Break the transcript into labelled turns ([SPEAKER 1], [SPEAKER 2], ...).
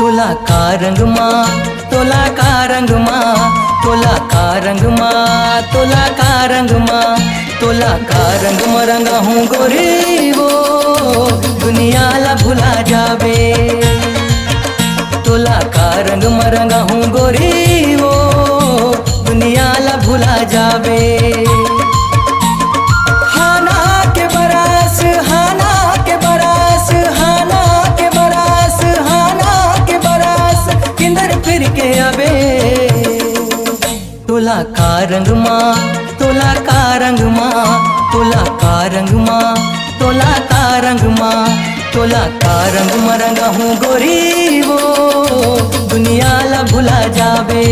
[SPEAKER 1] तोला का रंग मा, तोला का रंग मा, तोला का रंग मा, तोला का रंग मा, तोला का रंग मा रंगा हूँ गोरी वो दुनिया ला भुला जावे। तोला का रंग मा रंगा हूँ गोरी वो दुनिया ला भुला जावे। हाना के बरस, हाना के बरस, हाना के बरस, हाना के बरस किंदर फिर के अबे। तोला का रंग मा, तोला का रंग मा, तोला का रंग मा, तोला का रंग मा, तोला का रंग मा रंगा हूँ गोरी वो दुनिया ला भुला जावे।